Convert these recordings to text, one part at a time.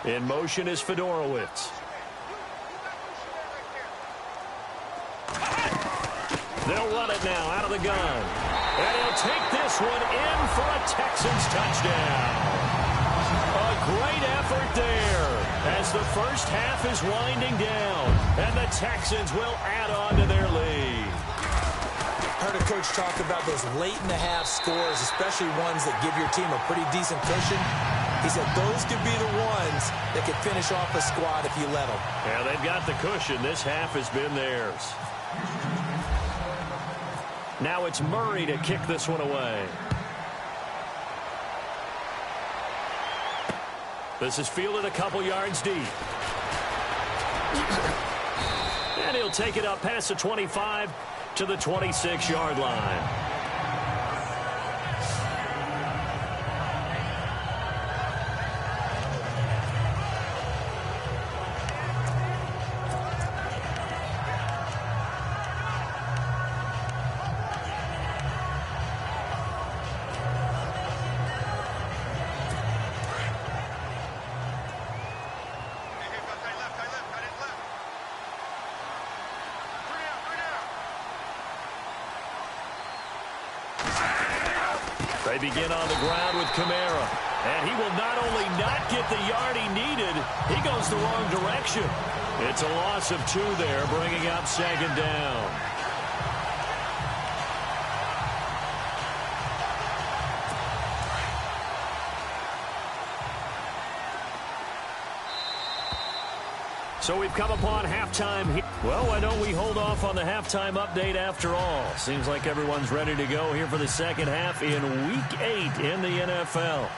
In motion is Fedorowicz. They'll run it now out of the gun. And he'll take this one in for a Texans touchdown. A great effort there as the first half is winding down. And the Texans will add on to their lead. Heard a coach talk about those late-in-the-half scores, especially ones that give your team a pretty decent cushion. He said those could be the ones that could finish off a squad if you let them. Yeah, they've got the cushion. This half has been theirs. Now it's Murray to kick this one away. This is fielded a couple yards deep. And he'll take it up past the 25 to the 26-yard line. They begin on the ground with Kamara. And he will not only not get the yard he needed, he goes the wrong direction. It's a loss of 2 there, bringing up second down. So we've come upon halftime here. Well, why don't we hold off on the halftime update after all? Seems like everyone's ready to go here for the second half in Week 8 in the NFL.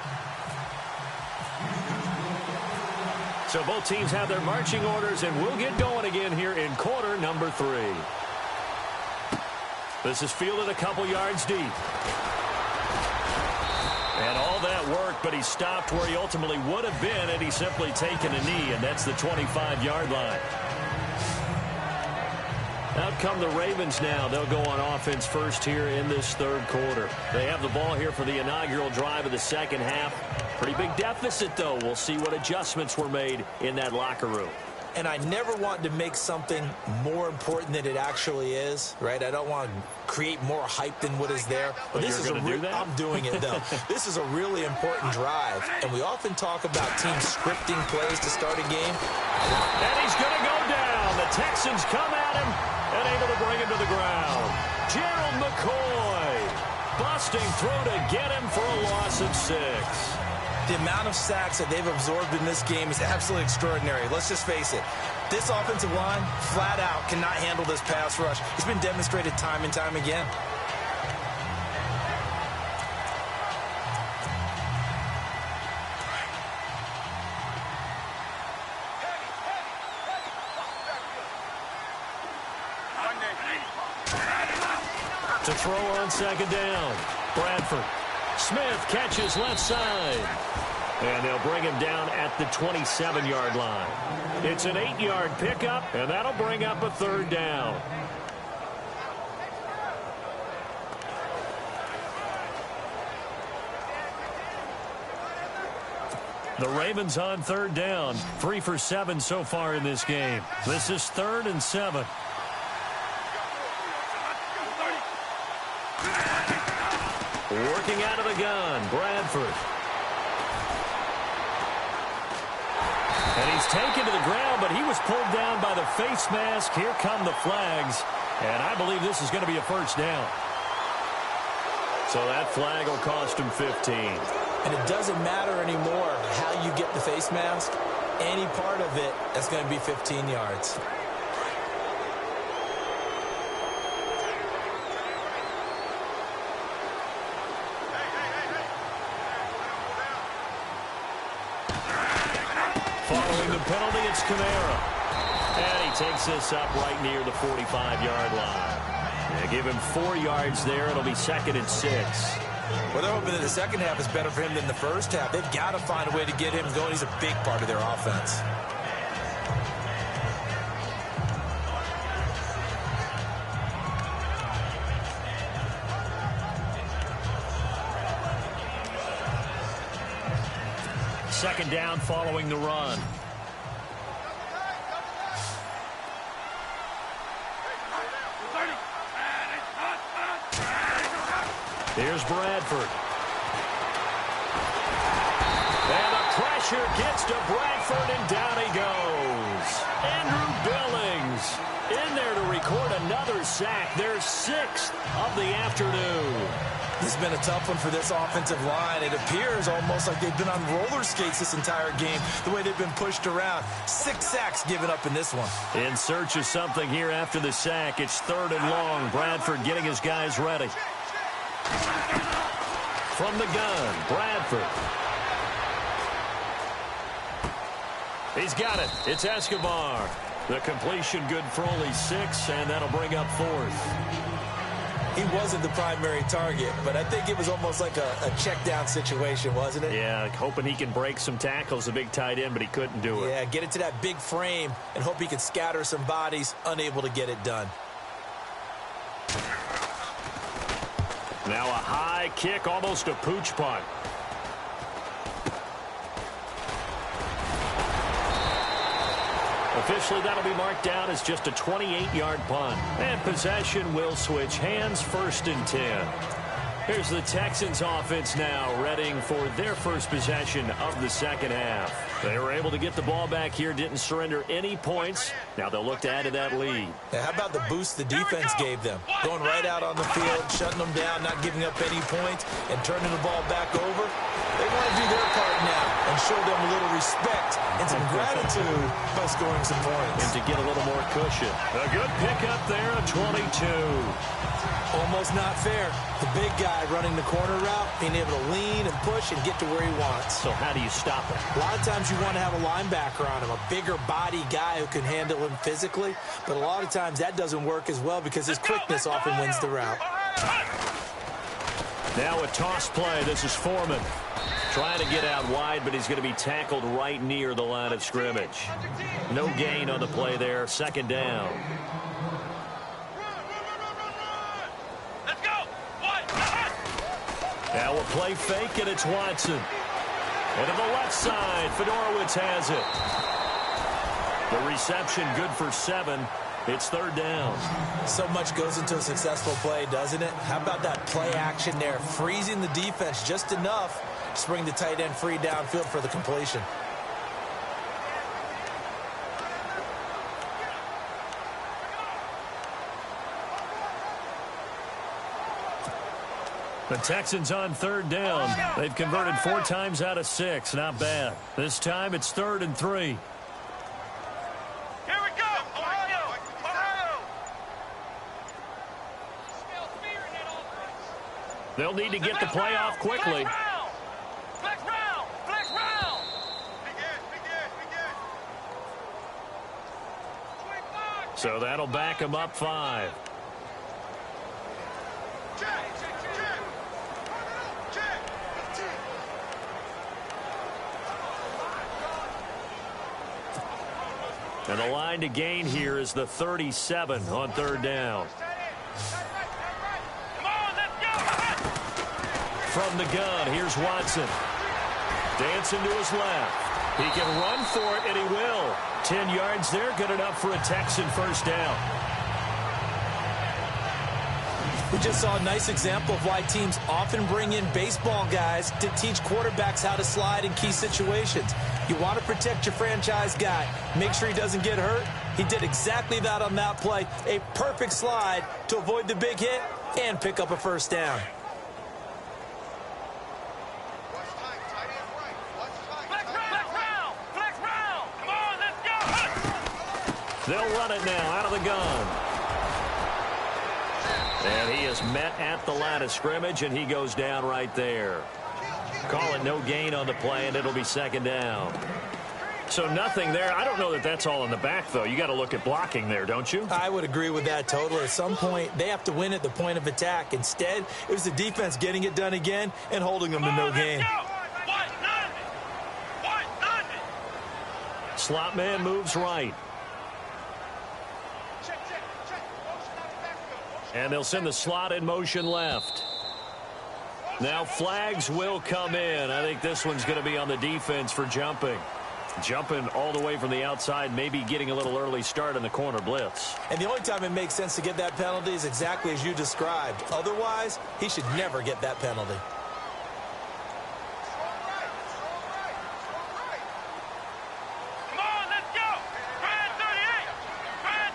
So both teams have their marching orders, and we'll get going again here in quarter number 3. This is fielded a couple yards deep. And all that work, but he stopped where he ultimately would have been had he simply taken a knee, and that's the 25-yard line. Out come the Ravens now. They'll go on offense first here in this third quarter. They have the ball here for the inaugural drive of the second half. Pretty big deficit, though. We'll see what adjustments were made in that locker room. And I never want to make something more important than it actually is, right? I don't want to create more hype than what is there. But this is I'm doing it, though. This is a really important drive. And we often talk about teams scripting plays to start a game. And he's going to go down. The Texans come at him and able to bring him to the ground. Gerald McCoy busting through to get him for a loss of 6. The amount of sacks that they've absorbed in this game is absolutely extraordinary. Let's just face it. This offensive line, flat out, cannot handle this pass rush. It's been demonstrated time and time again. To throw on second down, Bradford. Smith catches left side. And they'll bring him down at the 27-yard line. It's an 8-yard pickup, and that'll bring up a third down. The Ravens on third down. 3 for 7 so far in this game. This is 3rd and 7. Working out of the gun, Bradford. And he's taken to the ground, but he was pulled down by the face mask. Here come the flags. And I believe this is going to be a first down. So that flag will cost him 15. And it doesn't matter anymore how you get the face mask. Any part of it is going to be 15 yards. Following the penalty, it's Kamara. And he takes this up right near the 45-yard line. They give him 4 yards there. It'll be 2nd and 6. Well, they're hoping that the second half is better for him than the first half. They've got to find a way to get him going. He's a big part of their offense. second down following the run. Here's Bradford. And the pressure gets to Bradford, and down he goes. Andrew Billings in there to record another sack, their 6th of the afternoon. This has been a tough one for this offensive line. It appears almost like they've been on roller skates this entire game, the way they've been pushed around. 6 sacks given up in this one. In search of something here after the sack. It's 3rd and long. Bradford getting his guys ready. From the gun, Bradford. He's got it. It's Escobar. The completion good for only 6, and that'll bring up 4th. He wasn't the primary target, but I think it was almost like a check down situation, wasn't it? Yeah, hoping he can break some tackles, a big tight end, but he couldn't do it. Yeah, get it to that big frame and hope he can scatter some bodies, unable to get it done. Now a high kick, almost a pooch punt. Officially, that'll be marked down as just a 28-yard punt. And possession will switch hands, 1st and 10. Here's the Texans offense now, readying for their first possession of the second half. They were able to get the ball back here, didn't surrender any points. Now they'll look to add to that lead. Now, how about the boost the defense gave them? Going right out on the field, shutting them down, not giving up any points, and turning the ball back over. They want to do their part now and show them a little respect and some gratitude by scoring some points. And to get a little more cushion. A good pickup there, a 22. Almost not fair. The big guy running the corner route, being able to lean and push and get to where he wants. So how do you stop it? A lot of times you want to have a linebacker on him, a bigger body guy who can handle him physically, but a lot of times that doesn't work as well because his quickness often wins the route. Now a toss play. This is Foreman. Trying to get out wide, but he's going to be tackled right near the line of scrimmage. No gain on the play there. 2nd down. Now a play fake, and it's Watson. And to the left side, Fedorowicz has it. The reception good for 7. It's 3rd down. So much goes into a successful play, doesn't it? How about that play action there? Freezing the defense just enough to bring the tight end free downfield for the completion. The Texans on 3rd down. They've converted 4 times out of 6. Not bad. This time it's 3rd and 3. Here we go! Ohio! Ohio! They'll need to get the play off quickly. Flex round! Flex round! So that'll back them up 5. And the line to gain here is the 37 on 3rd down. Come on, let's go! From the gun, here's Watson. Dancing to his left. He can run for it, and he will. 10 yards there, good enough for a Texan 1st down. We just saw a nice example of why teams often bring in baseball guys to teach quarterbacks how to slide in key situations. You want to protect your franchise guy. Make sure he doesn't get hurt. He did exactly that on that play. A perfect slide to avoid the big hit and pick up a 1st down. They'll run it now out of the gun. And he is met at the line of scrimmage, and he goes down right there. Call it no gain on the play, and it'll be 2nd down. So nothing there. I don't know that that's all in the back, though. You got to look at blocking there, don't you? I would agree with that totally. At some point, they have to win at the point of attack. Instead, it was the defense getting it done again and holding them to no gain. Slot man moves right. And they'll send the slot in motion left. Now flags will come in. I think this one's going to be on the defense for jumping. Jumping all the way from the outside, maybe getting a little early start in the corner blitz. And the only time it makes sense to get that penalty is exactly as you described. Otherwise, he should never get that penalty. Come on, let's go. Brand 38. Brand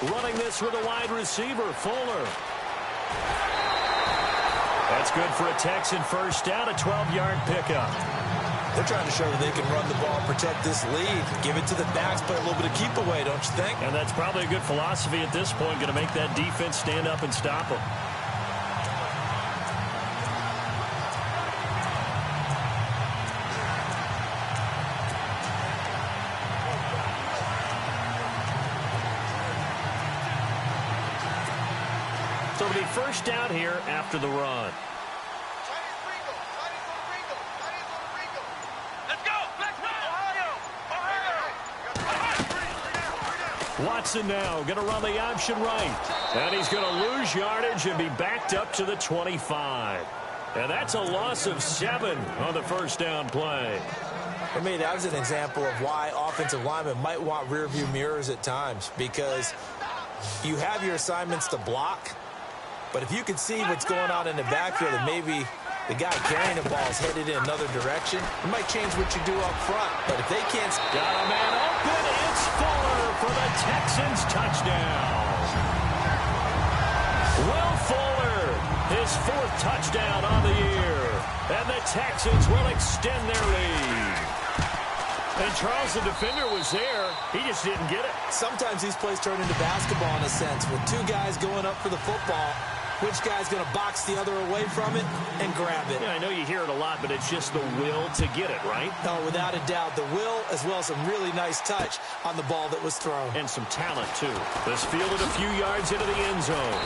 38. Running this with a wide receiver, Fuller. That's good for a Texan first down, a 12-yard pickup. They're trying to show that they can run the ball, protect this lead, give it to the backs, play a little bit of keep away, don't you think? And that's probably a good philosophy at this point, going to make that defense stand up and stop them. So it'll be first down here after the run. Let's go. Flex round. Ohio. Watson now going to run the option right. And he's going to lose yardage and be backed up to the 25. And that's a loss of 7 on the first down play. For me, that was an example of why offensive linemen might want rearview mirrors at times, because you have your assignments to block, but if you can see what's going on in the backfield and maybe the guy carrying the ball is headed in another direction, it might change what you do up front. But if they can't... Got a man open. It's Fuller for the Texans touchdown. Will Fuller, his 4th touchdown on the year. And the Texans will extend their lead. And Charles, the defender, was there. He just didn't get it. Sometimes these plays turn into basketball in a sense, with 2 guys going up for the football. Which guy's going to box the other away from it and grab it? Yeah, I know you hear it a lot, but it's just the will to get it, right? No, without a doubt. The will, as well as some really nice touch on the ball that was thrown. And some talent, too. This fielded a few yards into the end zone.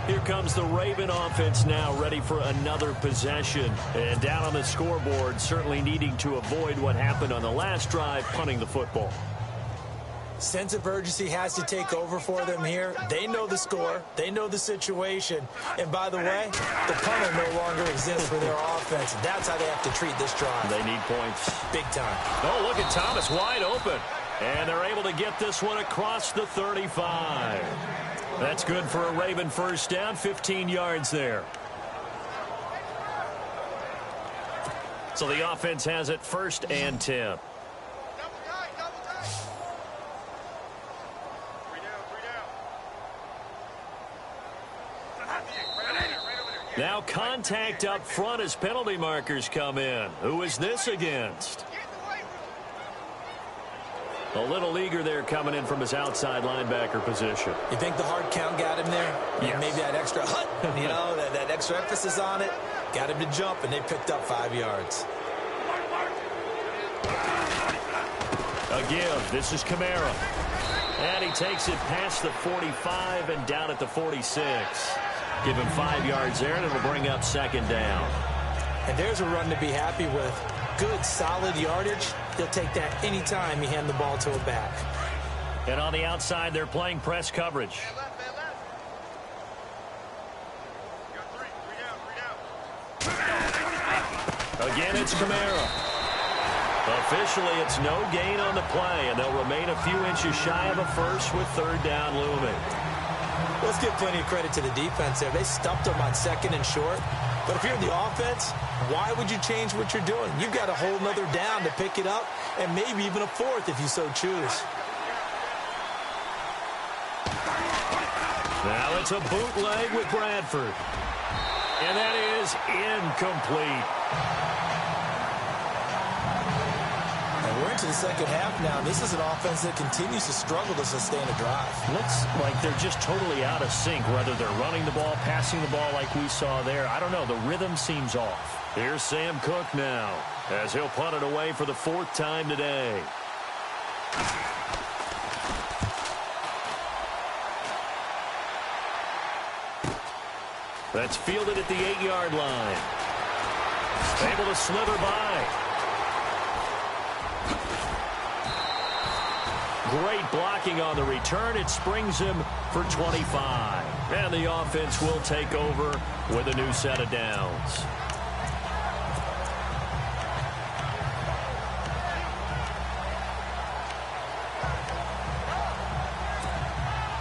Here comes the Raven offense now, ready for another possession. And down on the scoreboard, certainly needing to avoid what happened on the last drive, punting the football. Sense of urgency has to take over for them here. They know the score. They know the situation. And by the way, the punter no longer exists for their offense. That's how they have to treat this drive. They need points. Big time. Oh, look at Thomas wide open. And they're able to get this one across the 35. That's good for a Raven first down, 15 yards there. So the offense has it 1st and 10. Now contact up front as penalty markers come in. Who is this against? A little leaguer there coming in from his outside linebacker position. You think the hard count got him there? Yes. Maybe that extra that extra emphasis on it got him to jump, and they picked up 5 yards. A give. This is Kamara. And he takes it past the 45 and down at the 46. Give him 5 yards there, and it'll bring up 2nd down. And there's a run to be happy with. Good, solid yardage. He'll take that anytime you hand the ball to a back. And on the outside, they're playing press coverage. Again, it's Kamara. Officially, it's no gain on the play, and they'll remain a few inches shy of a first with 3rd down looming. Let's give plenty of credit to the defense there. They stuffed them on 2nd and short. But if you're the offense, why would you change what you're doing? You've got a whole nother down to pick it up, and maybe even a 4th if you so choose. Now it's a bootleg with Bradford. And that is incomplete. And we're into the 2nd half now. This is an offense that continues to struggle to sustain a drive. Looks like they're just totally out of sync, whether they're running the ball, passing the ball like we saw there. I don't know. The rhythm seems off. Here's Sam Cook now, as he'll punt it away for the 4th time today. That's fielded at the 8-yard line. Able to slither by. Great blocking on the return. It springs him for 25. And the offense will take over with a new set of downs.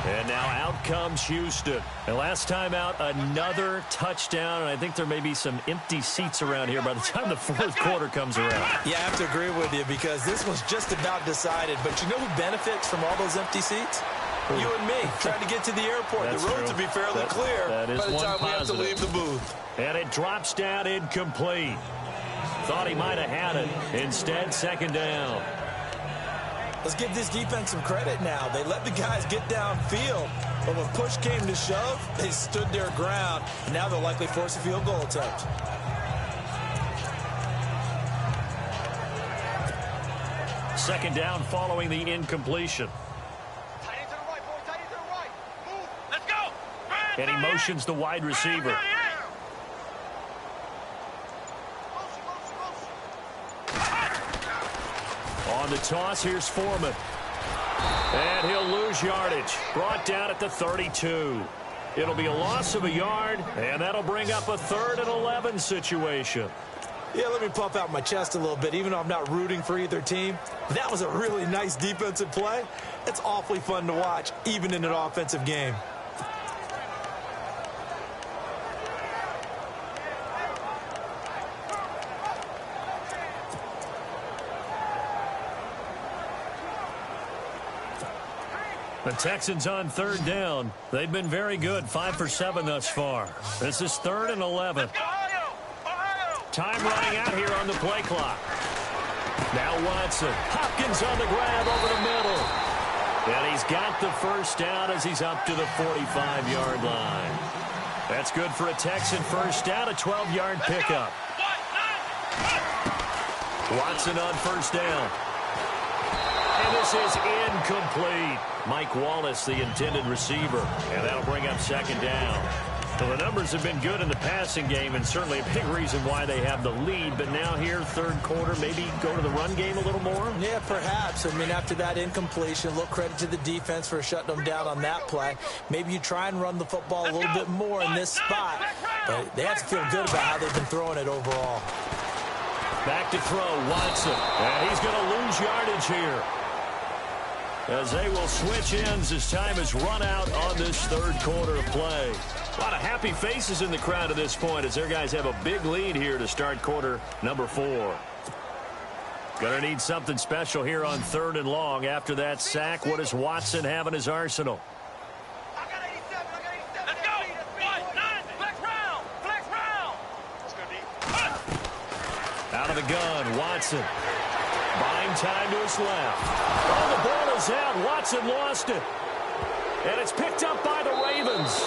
And now out comes Houston. And last time out, another touchdown. And I think there may be some empty seats around here by the time the fourth quarter comes around. Yeah, I have to agree with you because this was just about decided. But you know who benefits from all those empty seats? You and me, trying to get to the airport. That's the roads true. will be fairly clear that is by the one time we have to positive. leave the booth. And it drops down incomplete. Thought he might have had it. Instead, second down. Let's give this defense some credit now. They let the guys get downfield, but when push came to shove, they stood their ground. Now they'll likely force a field goal attempt. Second down following the incompletion. Tight end to the right, boy. Tight end to the right. Move. Let's go. And he motions the wide receiver. On the toss, here's Foreman. And he'll lose yardage. Brought down at the 32. It'll be a loss of a yard, and that'll bring up a 3rd and 11 situation. Yeah, let me puff out my chest a little bit, even though I'm not rooting for either team. That was a really nice defensive play. It's awfully fun to watch, even in an offensive game. The Texans on 3rd down. They've been very good, 5 for 7 thus far. This is 3rd and 11. Time running out here on the play clock. Now Watson. Hopkins on the grab over the middle. And he's got the first down as he's up to the 45-yard line. That's good for a Texan first down, a 12-yard pickup. Watson on first down. And this is incomplete. Mike Wallace, the intended receiver. And that'll bring up second down. Well, the numbers have been good in the passing game, and certainly a big reason why they have the lead. But now here, third quarter, maybe go to the run game a little more? Yeah, perhaps. I mean, after that incompletion, a little credit to the defense for shutting them down on that play. Maybe you try and run the football a little bit more in this spot. But they have to feel good about how they've been throwing it overall. Back to throw, Watson. And he's going to lose yardage here, as they will switch ends as time has run out on this third quarter of play. A lot of happy faces in the crowd at this point as their guys have a big lead here to start quarter number 4. Gonna need something special here on 3rd and long. After that sack, what does Watson have in his arsenal? I got 87. Let's go. 9. Flex round. Flex round. It's going to be. Out of the gun, Watson. Buying time to his left. Oh, the ball is out. Watson lost it. And it's picked up by the Ravens.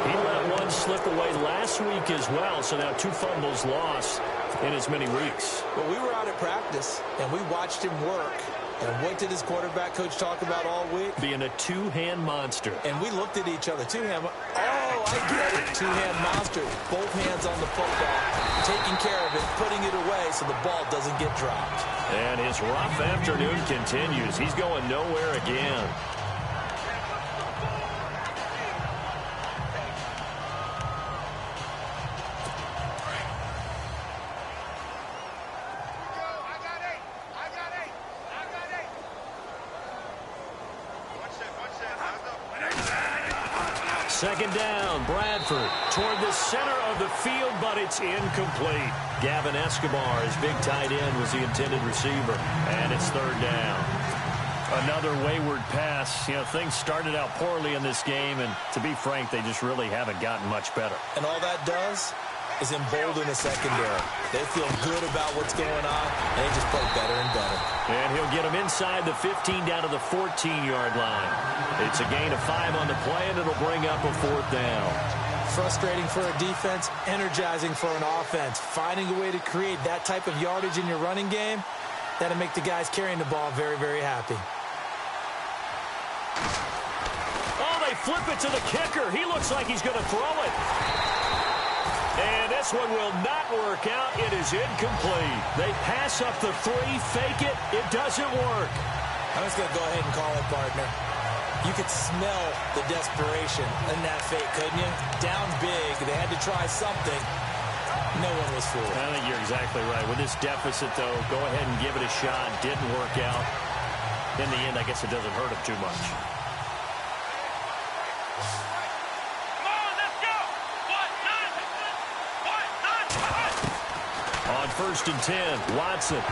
He let one slip away last week as well, so now 2 fumbles lost in as many weeks. Well, we were out at practice, and we watched him work. And what did his quarterback coach talk about all week? Being a 2-hand monster. And we looked at each other. 2-hand. Oh, I get it. 2-hand monster. Both hands on the football. Taking care of it, putting it away so the ball doesn't get dropped. And his rough afternoon continues. He's going nowhere again. Second down, Bradford toward the center of the field, but it's incomplete. Gavin Escobar, his big tight end, was the intended receiver, and it's 3rd down. Another wayward pass. You know, things started out poorly in this game, and to be frank, they just really haven't gotten much better. And all that does is embolden the secondary. They feel good about what's going on, and they just play better and better. And he'll get him inside the 15 down to the 14-yard line. It's a gain of 5 on the play, and it'll bring up a 4th down. Frustrating for a defense, energizing for an offense. Finding a way to create that type of yardage in your running game, that'll make the guys carrying the ball very, very happy. Oh, they flip it to the kicker. He looks like he's going to throw it. And this one will not work out. It is incomplete. They pass up the 3, fake it. It doesn't work. I'm just going to go ahead and call it, partner. You could smell the desperation in that fake, couldn't you? Down big. They had to try something. No one was fooled. I think you're exactly right. With this deficit, though, go ahead and give it a shot. Didn't work out. In the end, I guess it doesn't hurt him too much. On 1st and 10, Watson.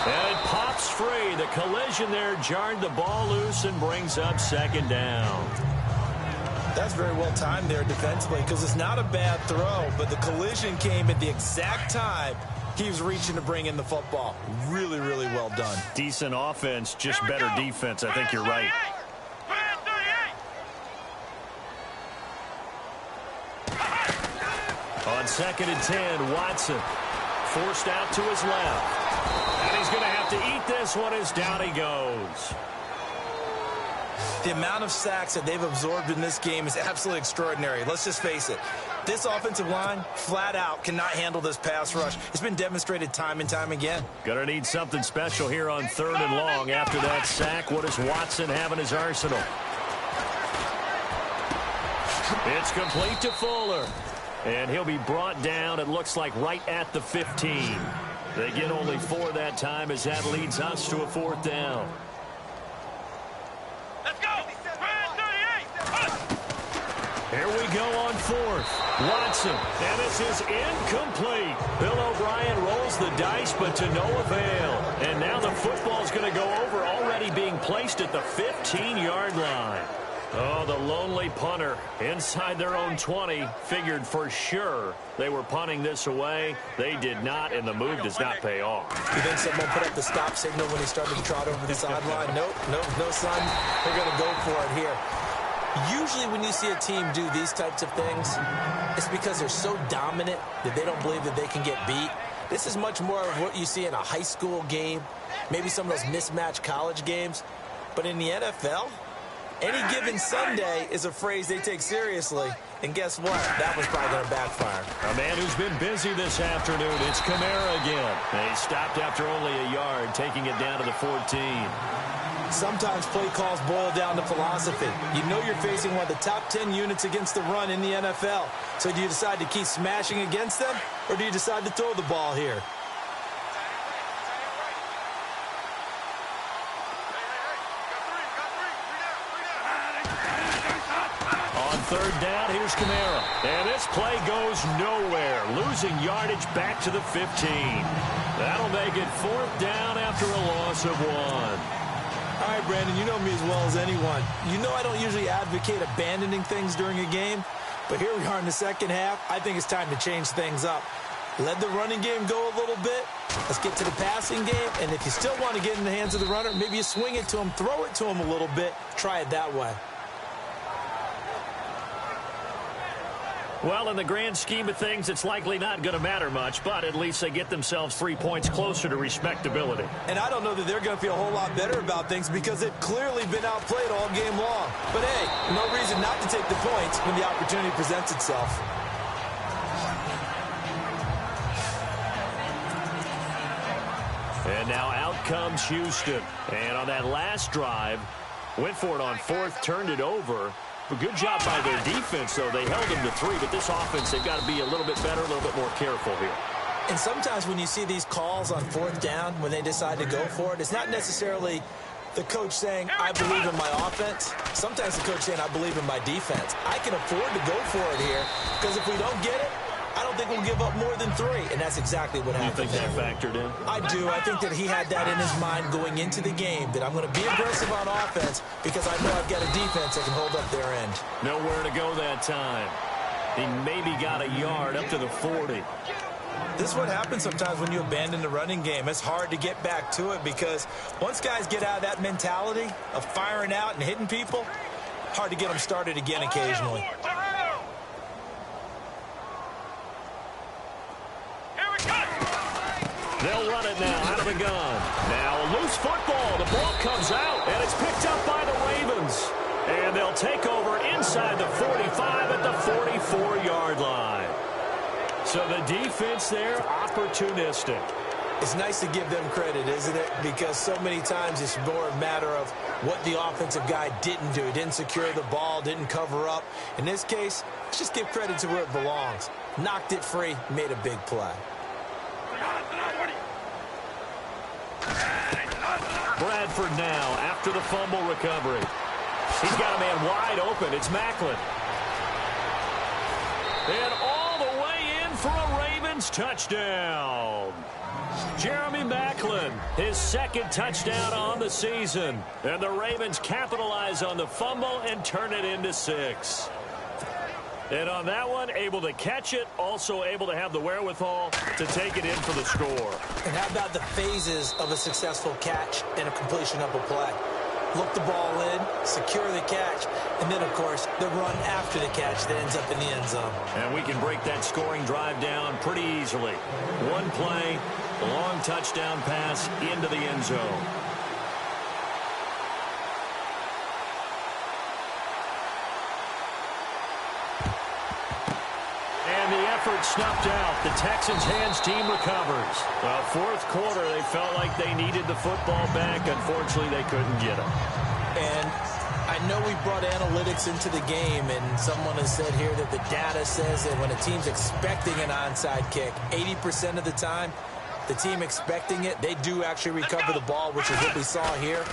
And it pops free. The collision there jarred the ball loose and brings up 2nd down. That's very well timed there defensively because it's not a bad throw, but the collision came at the exact time he was reaching to bring in the football. Really, really well done. Decent offense, just better defense. I think you're right. On 2nd and 10, Watson forced out to his left. And he's going to have to eat this one as down he goes. The amount of sacks that they've absorbed in this game is absolutely extraordinary. Let's just face it. This offensive line, flat out, cannot handle this pass rush. It's been demonstrated time and time again. Gonna need something special here on 3rd and long. After that sack, what does Watson have in his arsenal? It's complete to Fuller. And he'll be brought down, it looks like, right at the 15. They get only 4 that time as that leads us to a 4th down. Let's go! 38! Here we go on 4th. Watson, and this is incomplete. Bill O'Brien rolls the dice, but to no avail. And now the football's going to go over, already being placed at the 15-yard line. Oh, the lonely punter inside their own 20 figured for sure they were punting this away. They did not, and the move does not pay off. You think someone put up the stop signal when he started to trot over the sideline? Nope, no, son. They're going to go for it here. Usually when you see a team do these types of things, it's because they're so dominant that they don't believe that they can get beat. This is much more of what you see in a high school game, maybe some of those mismatched college games. But in the NFL, any given Sunday is a phrase they take seriously. And guess what? That was probably going to backfire. A man who's been busy this afternoon. It's Kamara again. He stopped after only a yard, taking it down to the 14. Sometimes play calls boil down to philosophy. You know you're facing one of the top 10 units against the run in the NFL. So do you decide to keep smashing against them, or do you decide to throw the ball here? On 3rd down, here's Kamara. And this play goes nowhere. Losing yardage back to the 15. That'll make it 4th down after a loss of 1. All right, Brandon, you know me as well as anyone. You know I don't usually advocate abandoning things during a game, but here we are in the second half. I think it's time to change things up. Let the running game go a little bit. Let's get to the passing game, and if you still want to get in the hands of the runner, maybe you swing it to him, throw it to him a little bit, try it that way. Well, in the grand scheme of things, it's likely not going to matter much, but at least they get themselves 3 points closer to respectability. And I don't know that they're going to feel a whole lot better about things because they've clearly been outplayed all game long. But, hey, no reason not to take the points when the opportunity presents itself. And now out comes Houston. And on that last drive, went for it on 4th, turned it over. A good job by their defense, though. They held them to 3, but this offense, they've got to be a little bit better, a little bit more careful here. And sometimes when you see these calls on 4th down, when they decide to go for it, it's not necessarily the coach saying, I believe in my offense. Sometimes the coach saying, I believe in my defense. I can afford to go for it here because if we don't get it, I don't think we'll give up more than 3, and that's exactly what happened. You think that factored in? I do. I think that he had that in his mind going into the game, that I'm going to be aggressive on offense because I know I've got a defense that can hold up their end. Nowhere to go that time. He maybe got a yard up to the 40. This is what happens sometimes when you abandon the running game. It's hard to get back to it because once guys get out of that mentality of firing out and hitting people, hard to get them started again occasionally. They'll run it now out of the gun. Now a loose football. The ball comes out, and it's picked up by the Ravens. And they'll take over in inside the 45 at the 44-yard line. So the defense there, opportunistic. It's nice to give them credit, isn't it? Because so many times it's more a matter of what the offensive guy didn't do. He didn't secure the ball, didn't cover up. In this case, let's just give credit to where it belongs. Knocked it free, made a big play. Bradford now after the fumble recovery. He's got a man wide open. It's Macklin. And all the way in for a Ravens touchdown. Jeremy Macklin, his second touchdown on the season. And the Ravens capitalize on the fumble and turn it into 6. And on that one, able to catch it, also able to have the wherewithal to take it in for the score. And how about the phases of a successful catch and a completion of a play? Look the ball in, secure the catch, and then, of course, the run after the catch that ends up in the end zone. And we can break that scoring drive down pretty easily. One play, a long touchdown pass into the end zone. And the effort snuffed out. The Texans' hands team recovers. Well, fourth quarter, they felt like they needed the football back. Unfortunately, they couldn't get it. And I know we brought analytics into the game, and someone has said here that the data says that when a team's expecting an onside kick, 80% of the time, the team expecting it, they do actually recover the ball, which is what we saw here.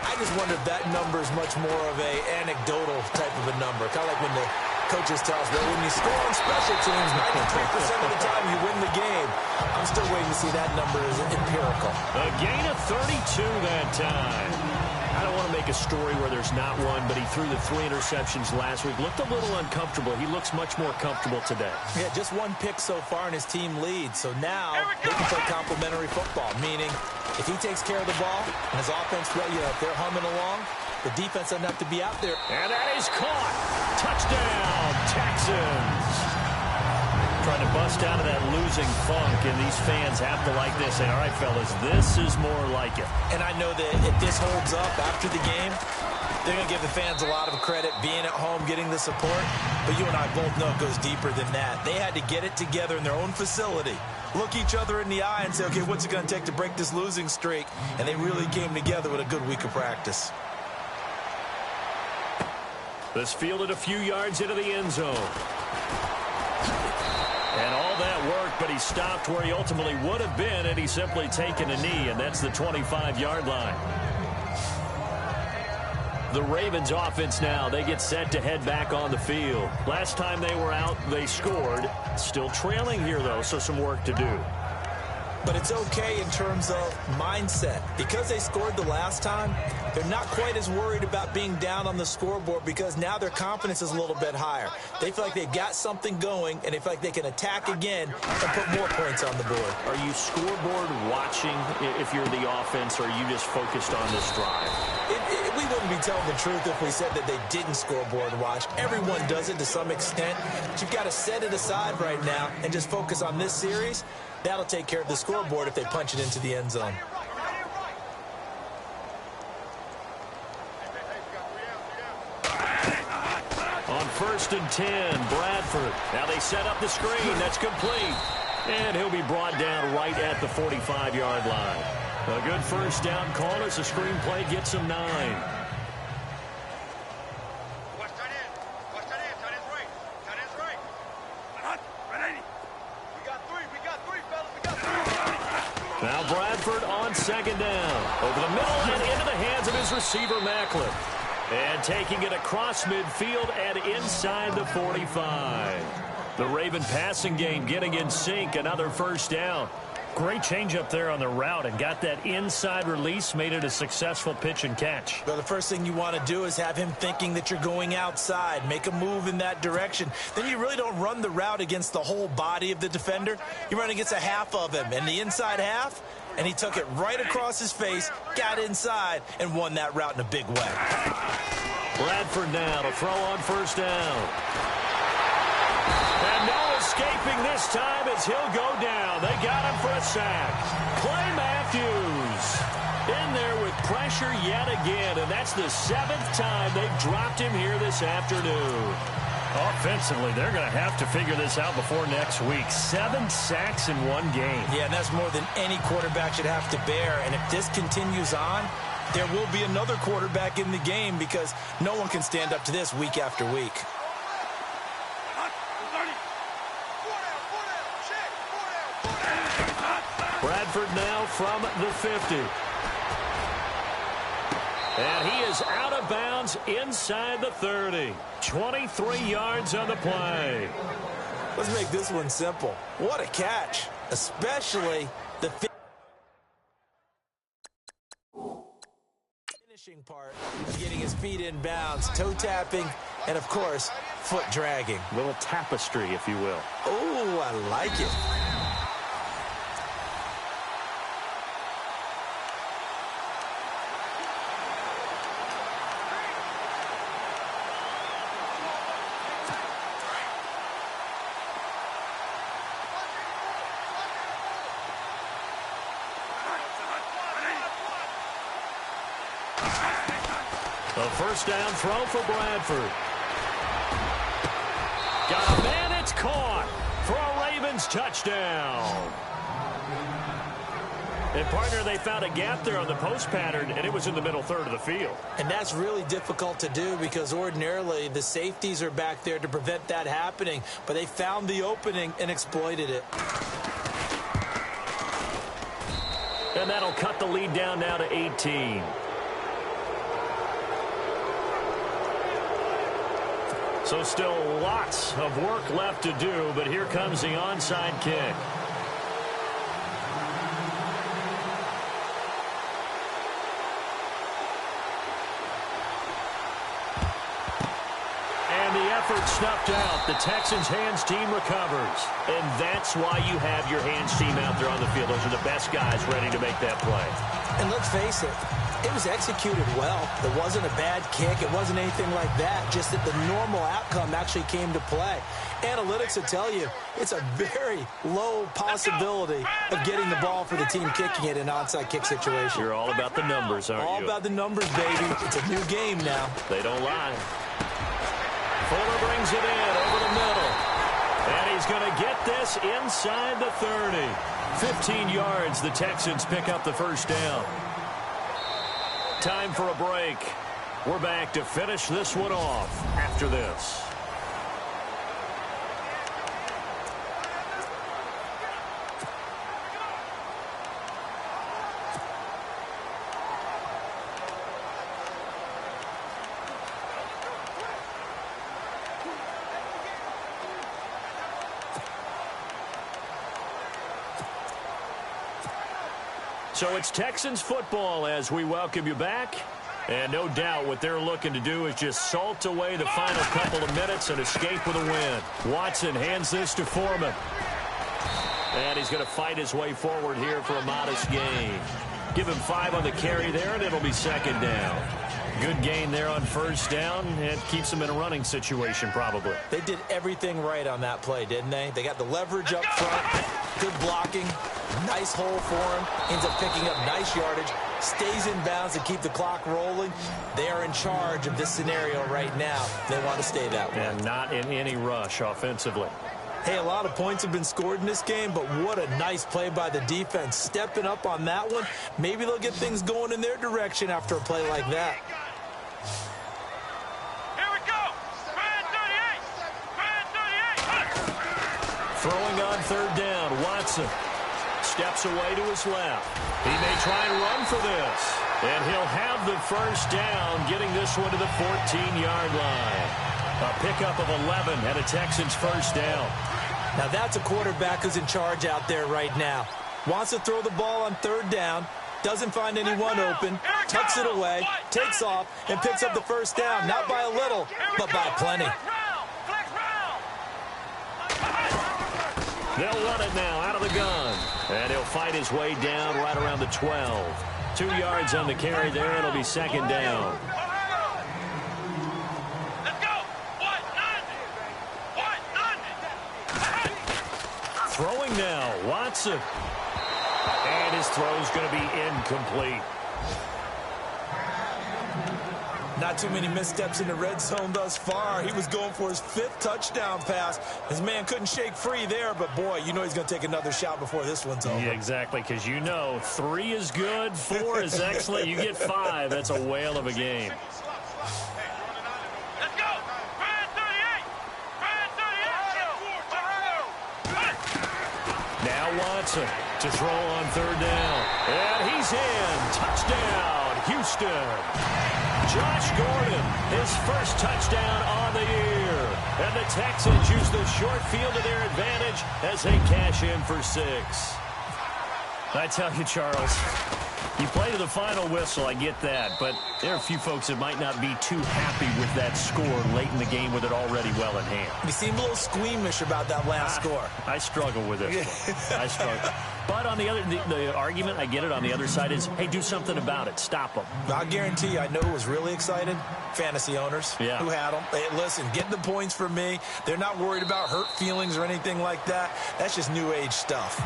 I just wonder if that number is much more of a anecdotal type of a number, kind of like when the coaches tell us, well, when you score on special teams, 93% of the time you win the game. I'm still waiting to see that number as empirical. A gain of 32 that time. I don't want to make a story where there's not one, but he threw the 3 interceptions last week. Looked a little uncomfortable. He looks much more comfortable today. Yeah, just 1 pick so far and his team leads. So now they can play complementary football, meaning if he takes care of the ball and his offense, if they're humming along, the defense doesn't have to be out there. And that is caught. Touchdown, Texans. Trying to bust out of that losing funk, and these fans have to like this. Say, all right, fellas, this is more like it. And I know that if this holds up after the game, they're going to give the fans a lot of credit, being at home, getting the support. But you and I both know it goes deeper than that. They had to get it together in their own facility, look each other in the eye and say, okay, what's it going to take to break this losing streak? And they really came together with a good week of practice. This fielded a few yards into the end zone. And all that work, but he stopped where he ultimately would have been had he simply taken a knee, and that's the 25-yard line. The Ravens offense now, they get set to head back on the field. Last time they were out, they scored. Still trailing here, though, so some work to do. But it's okay in terms of mindset. Because they scored the last time, they're not quite as worried about being down on the scoreboard because now their confidence is a little bit higher. They feel like they've got something going, and they feel like they can attack again and put more points on the board. Are you scoreboard watching if you're the offense, or are you just focused on this drive? We wouldn't be telling the truth if we said that they didn't scoreboard watch. Everyone does it to some extent. But you've got to set it aside right now and just focus on this series. That'll take care of the scoreboard if they punch it into the end zone. On 1st and 10, Bradford. Now they set up the screen. That's complete. And he'll be brought down right at the 45-yard line. A good first down call as the screenplay gets him 9. Now Bradford on 2nd down. Over the middle and into the hands of his receiver, Macklin. And taking it across midfield and inside the 45. The Raven passing game getting in sync. Another first down. Great change up there on the route and got that inside release, made it a successful pitch and catch. Well, the first thing you want to do is have him thinking that you're going outside, make a move in that direction. Then you really don't run the route against the whole body of the defender. You run against a half of him, and the inside half, and he took it right across his face, got inside, and won that route in a big way. Bradford now to throw on first down. And no escaping this time as he'll go down. They got him for a sack. Clay Matthews. In there with pressure yet again, and that's the 7th time they've dropped him here this afternoon. Offensively, they're going to have to figure this out before next week. 7 sacks in one game. Yeah, and that's more than any quarterback should have to bear. And if this continues on, there will be another quarterback in the game because no one can stand up to this week after week. Bradford now from the 50. And he is out of bounds inside the 30. 23 yards on the play. Let's make this one simple. What a catch, especially the finishing part, getting his feet in bounds, toe tapping, and of course, foot dragging. Little tapestry, if you will. Oh, I like it. A first down throw for Bradford. Got a man, it's caught for a Ravens touchdown. And, partner, they found a gap there on the post pattern, and it was in the middle third of the field. And that's really difficult to do because ordinarily the safeties are back there to prevent that happening, but they found the opening and exploited it. And that'll cut the lead down now to 18. So still lots of work left to do, but here comes the onside kick. And the effort snuffed out. The Texans' hands team recovers. And that's why you have your hands team out there on the field. Those are the best guys ready to make that play. And let's face it, it was executed well. It wasn't a bad kick. It wasn't anything like that. Just that the normal outcome actually came to play. Analytics will tell you it's a very low possibility of getting the ball for the team kicking it in an onside kick situation. You're all about the numbers, aren't you? All about the numbers, baby. It's a new game now. They don't lie. Fuller brings it in over the middle. And he's going to get this inside the 30. 15 yards, the Texans pick up the first down. Time for a break. We're back to finish this one off after this. So it's Texans football as we welcome you back. And no doubt what they're looking to do is just salt away the final couple of minutes and escape with a win. Watson hands this to Foreman. And he's going to fight his way forward here for a modest gain. Give him 5 on the carry there, and it'll be second down. Good gain there on first down. It keeps them in a running situation probably. They did everything right on that play, didn't they? They got the leverage up front, good blocking, nice hole for him, ends up picking up nice yardage, stays in bounds to keep the clock rolling. They are in charge of this scenario right now. They want to stay that way. And not in any rush offensively. Hey, a lot of points have been scored in this game, but what a nice play by the defense. Stepping up on that one, maybe they'll get things going in their direction after a play like that. Here we go. Brand 38. Throwing on third down, Watson steps away to his left. He may try and run for this. And he'll have the first down, getting this one to the 14-yard line. A pickup of 11 and a Texans first down. Now that's a quarterback who's in charge out there right now. Wants to throw the ball on third down, doesn't find anyone open, tucks it away, takes off, and picks up the first down. Not by a little, but by plenty. They'll run it now out of the gun. And he'll fight his way down right around the 12. 2 yards on the carry there. It'll be second down. Throwing now, Watson. And his throw's going to be incomplete. Not too many missteps in the red zone thus far. He was going for his 5th touchdown pass. His man couldn't shake free there, but boy, you know he's going to take another shot before this one's over. Yeah, exactly, because you know 3 is good, 4 is excellent. You get 5. That's a whale of a game. Let's go. Brad 38. Brad 38. Now Watson to throw on 3rd down. And he's in. Touchdown, Houston. Josh Gordon, his first touchdown on the year. And the Texans use the short field to their advantage as they cash in for 6. I tell you, Charles, you play to the final whistle, I get that. But there are a few folks that might not be too happy with that score late in the game with it already well in hand. You seem a little squeamish about that last score. I struggle with this one. I struggle. But on the other, the argument, I get it, on the other side is, hey, do something about it. Stop them. I guarantee you, I know who was really excited. Fantasy owners who had them. Hey, listen, get the points for me. They're not worried about hurt feelings or anything like that. That's just new age stuff.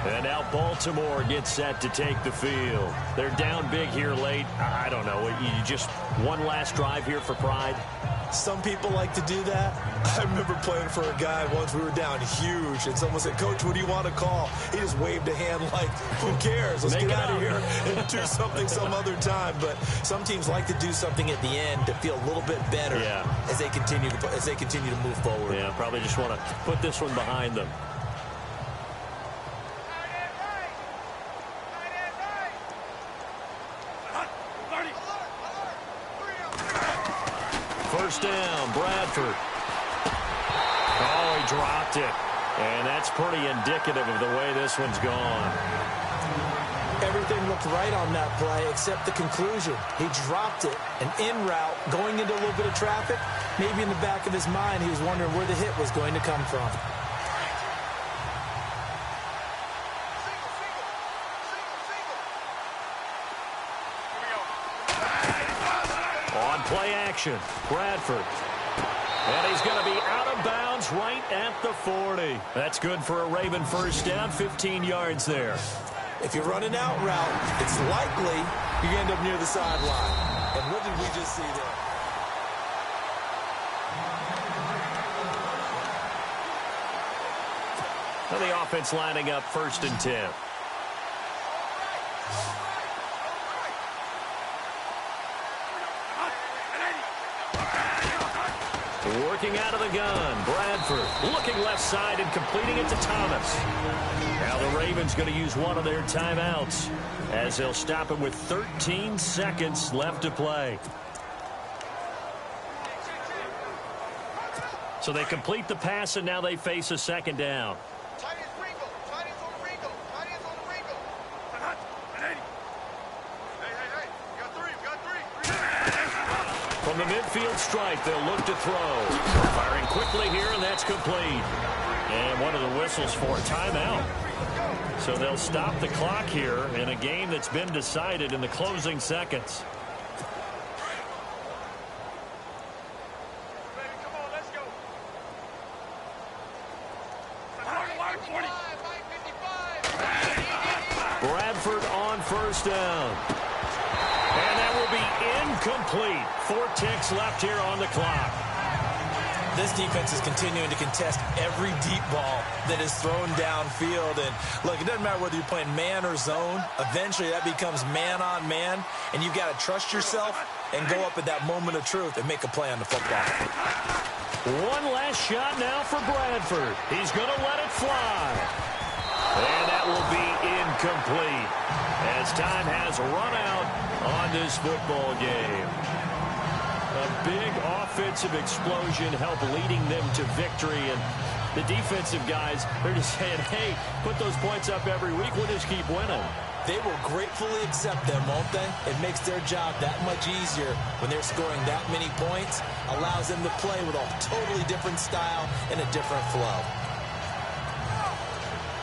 And now Baltimore gets set to take the field. They're down big here late. I don't know. You just one last drive here for pride? Some people like to do that. I remember playing for a guy once. We were down huge, and someone said, Coach, what do you want to call? He just waved a hand like, who cares? Let's get out of here and do something some other time. But some teams like to do something at the end to feel a little bit better as they continue to move forward. Yeah, probably just want to put this one behind them. First down, Bradford. Oh, he dropped it. And that's pretty indicative of the way this one's gone. Everything looked right on that play except the conclusion. He dropped it, an in route, going into a little bit of traffic. Maybe in the back of his mind, he was wondering where the hit was going to come from. Play action, Bradford. And he's going to be out of bounds right at the 40. That's good for a Raven first down, 15 yards there. If you run an out route, it's likely you end up near the sideline. And what did we just see there? And the offense lining up 1st and 10. Working out of the gun, Bradford looking left side and completing it to Thomas. Now the Ravens going to use one of their timeouts as they'll stop it with 13 seconds left to play. So they complete the pass and now they face a 2nd down. From the midfield stripe, they'll look to throw. Firing quickly here, and that's complete. And one of the whistles for a timeout. So they'll stop the clock here in a game that's been decided in the closing seconds. Bradford on first down. And that will be incomplete. 4 ticks left here on the clock. This defense is continuing to contest every deep ball that is thrown downfield. And look, it doesn't matter whether you're playing man or zone. Eventually, that becomes man on man. And you've got to trust yourself and go up at that moment of truth and make a play on the football. One last shot now for Bradford. He's going to let it fly. And that will be incomplete as time has run out on this football game. A big offensive explosion helped leading them to victory. And the defensive guys, they're just saying, hey, put those points up every week. We'll just keep winning. They will gratefully accept them, won't they? It makes their job that much easier when they're scoring that many points. Allows them to play with a totally different style and a different flow.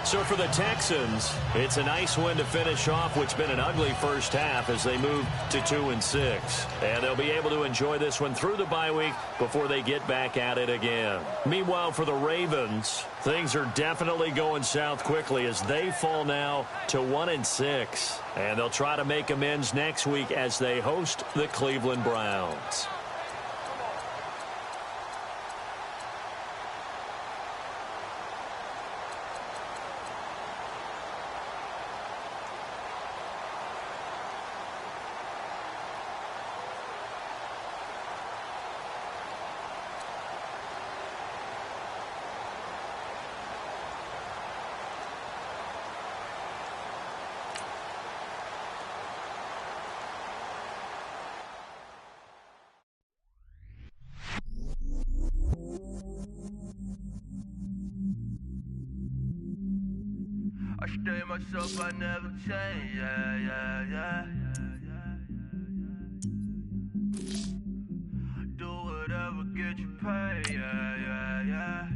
So So for the Texans, it's a nice win to finish off what's been an ugly first half as they move to 2-6. And they'll be able to enjoy this one through the bye week before they get back at it again. Meanwhile, for the Ravens, things are definitely going south quickly as they fall now to 1-6. And they'll try to make amends next week as they host the Cleveland Browns. I stay myself, I never change, yeah. Do whatever, get you paid, yeah.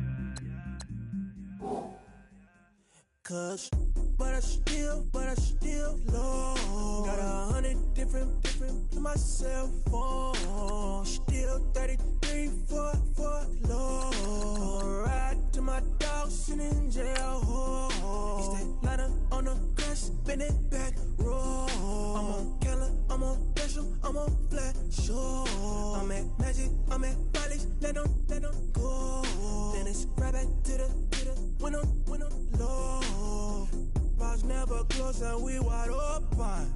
Cause, but I still low. Got 100 different to my cell phone. Still 33 for low. I'ma ride to my dog sitting in jail. It's that liner on the grass, spin it back, roll. I'm on Keller, I'm on Bishop, I'm on Flat Shore. I'm at Magic, I'm at Follies, let them go. Then it's right back to the when I'm low. Bars never close and we wide open.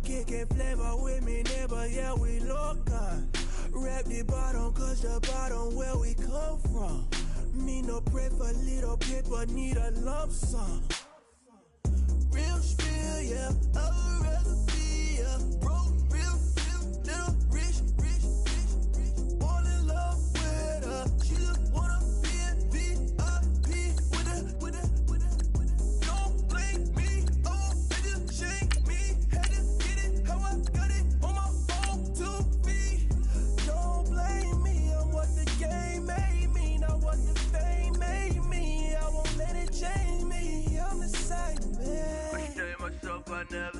Kicking flavor with me, neighbor, yeah, we local. Rap the bottom, cause the bottom where we come from. Me no pray for little paper, need a lump sum. Real spill, yeah, I'd rather be, yeah. Broke, real, little rich. All in love with her. She just wanna be a VIP with it. Don't blame me, oh, they just shake me. Had to get it, how I got it on my phone to be. Don't blame me, I'm what the game made me, not what the fame made me. I won't let it change me, I'm the same man. I stay myself, I never